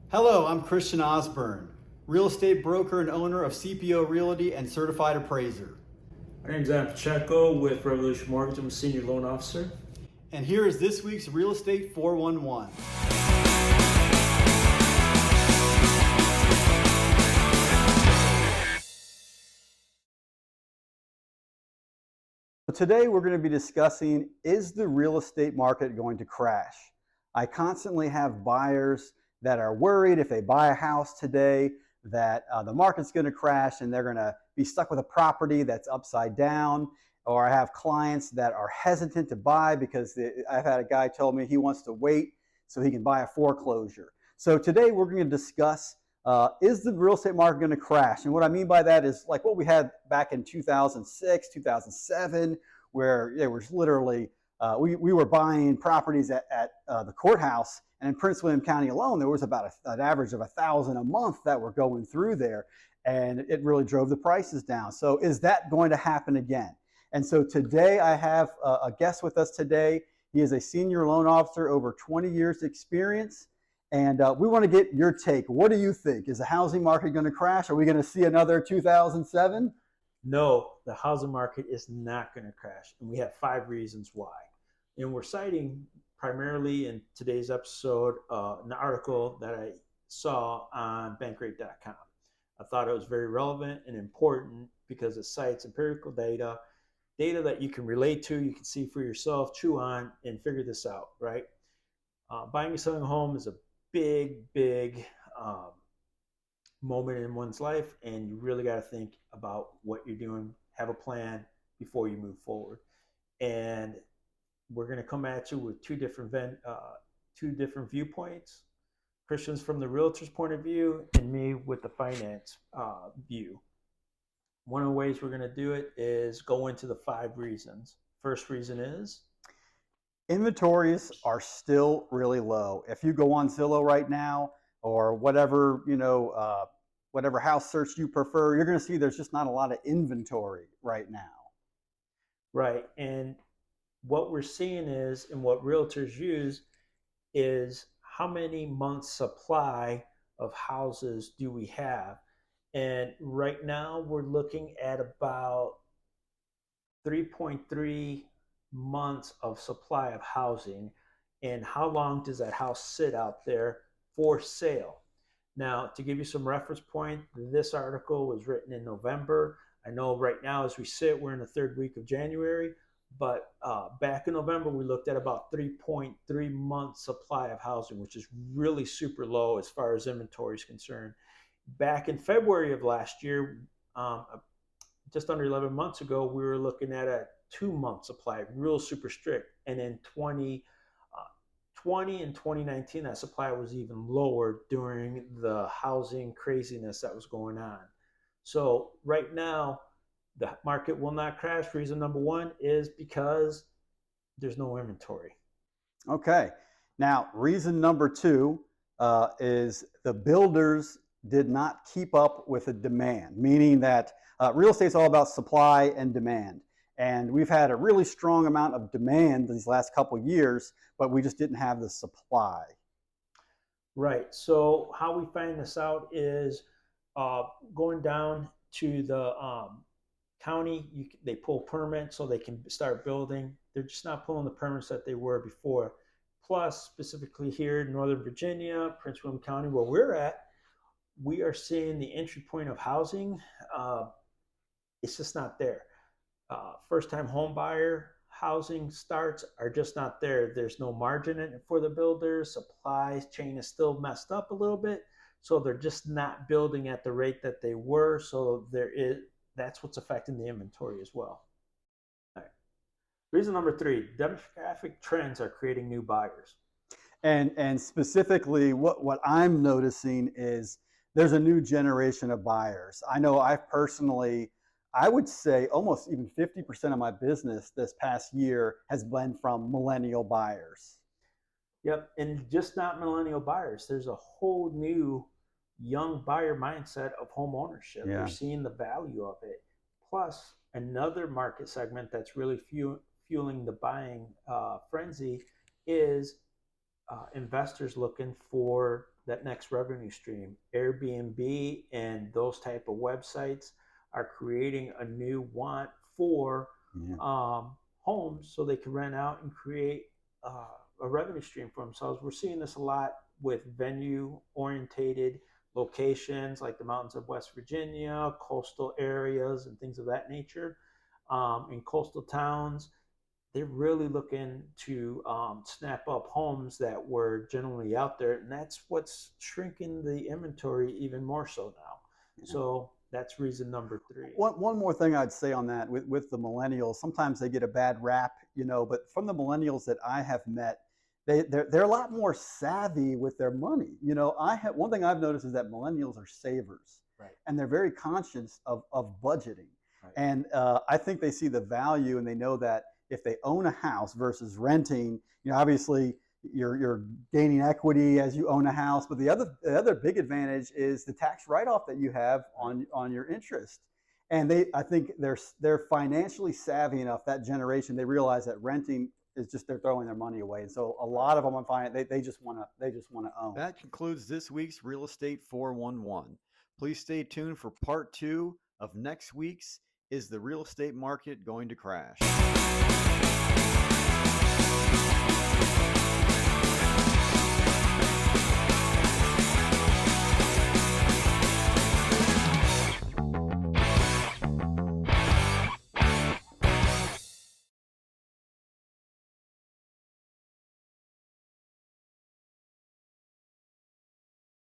Hello, I'm Christian Osborne, real estate broker and owner of CPO Realty and certified appraiser. My name is Adam Pacheco with Revolution Mortgage. I'm a senior loan officer. And here is this week's Real Estate 411. Today we're going to be discussing, is the real estate market going to crash? I constantly have buyers that are worried if they buy a house today that the market's going to crash and they're going to be stuck with a property that's upside down. Or I have clients that are hesitant to buy because I've had a guy tell me he wants to wait so he can buy a foreclosure. So today we're going to discuss, is the real estate market going to crash? And what I mean by that is like what we had back in 2006, 2007, where there was literally, we were buying properties at the courthouse, and in Prince William County alone, there was about an average of 1,000 a month that were going through there, and it really drove the prices down. So is that going to happen again? And so today I have a guest with us today. He is a senior loan officer, over 20 years experience. And we want to get your take. What do you think? Is the housing market going to crash? Are we going to see another 2007? No, the housing market is not going to crash. And we have 5 reasons why. And we're citing primarily in today's episode an article that I saw on bankrate.com. I thought it was very relevant and important because it cites empirical data that you can relate to, you can see for yourself, chew on, and figure this out, right? Buying and selling a home is a big moment in one's life, and you really got to think about what you're doing, have a plan before you move forward. And we're going to come at you with two different viewpoints. Christian's from the realtor's point of view, and me with the finance view. One of the ways we're going to do it is go into the 5 reasons. First reason is inventories are still really low. If you go on Zillow right now or whatever, whatever house search you prefer, you're going to see there's just not a lot of inventory right now. Right. And what we're seeing is, and what realtors use is, how many months supply of houses do we have? And right now we're looking at about 3.3 months of supply of housing. And how long does that house sit out there for sale? Now, to give you some reference point, this article was written in November. I know right now as we sit, we're in the 3rd week of January, but back in November, we looked at about 3.3 months supply of housing, which is really super low as far as inventory is concerned. Back in February of last year, just under 11 months ago, we were looking at a 2-month supply, real super strict. And in 2020 and 2019, that supply was even lower during the housing craziness that was going on. So right now, the market will not crash. Reason number 1 is because there's no inventory. Okay. Now, reason number 2 is the builders did not keep up with the demand, meaning that real estate is all about supply and demand. And we've had a really strong amount of demand these last couple of years, but we just didn't have the supply. Right. So how we find this out is going down to the county. They pull permits so they can start building. They're just not pulling the permits that they were before. Plus, specifically here in Northern Virginia, Prince William County, where we're at, we are seeing the entry point of housing. It's just not there. First-time home buyer housing starts are just not there. There's no margin in it for the builders. Supply chain is still messed up a little bit, so they're just not building at the rate that they were. So that's what's affecting the inventory as well. All right. Reason number 3: demographic trends are creating new buyers. And specifically, what I'm noticing is there's a new generation of buyers. I know I would say almost even 50% of my business this past year has been from millennial buyers. Yep, and just not millennial buyers. There's a whole new young buyer mindset of home ownership. Yeah. They're seeing the value of it. Plus, another market segment that's really fueling the buying frenzy is investors looking for that next revenue stream. Airbnb and those type of websites are creating a new want for Yeah. homes so they can rent out and create a revenue stream for themselves. We're seeing this a lot with venue orientated locations like the mountains of West Virginia, coastal areas, and things of that nature. In coastal towns, they're really looking to snap up homes that were generally out there, and that's what's shrinking the inventory even more so now. Yeah. So that's reason number three. One more thing I'd say on that with the millennials, sometimes they get a bad rap, but from the millennials that I have met, they're a lot more savvy with their money. One thing I've noticed is that millennials are savers, Right. and they're very conscious of budgeting. Right. And I think they see the value, and they know that if they own a house versus renting, obviously you're gaining equity as you own a house, but the other big advantage is the tax write-off that you have on your interest. And I think they're financially savvy enough, that generation, they realize that renting is just, they're throwing their money away. And so a lot of them, I'm finding, they just want to own. That concludes this week's Real Estate 411. Please stay tuned for part 2 of next week's Is the Real Estate Market Going to Crash?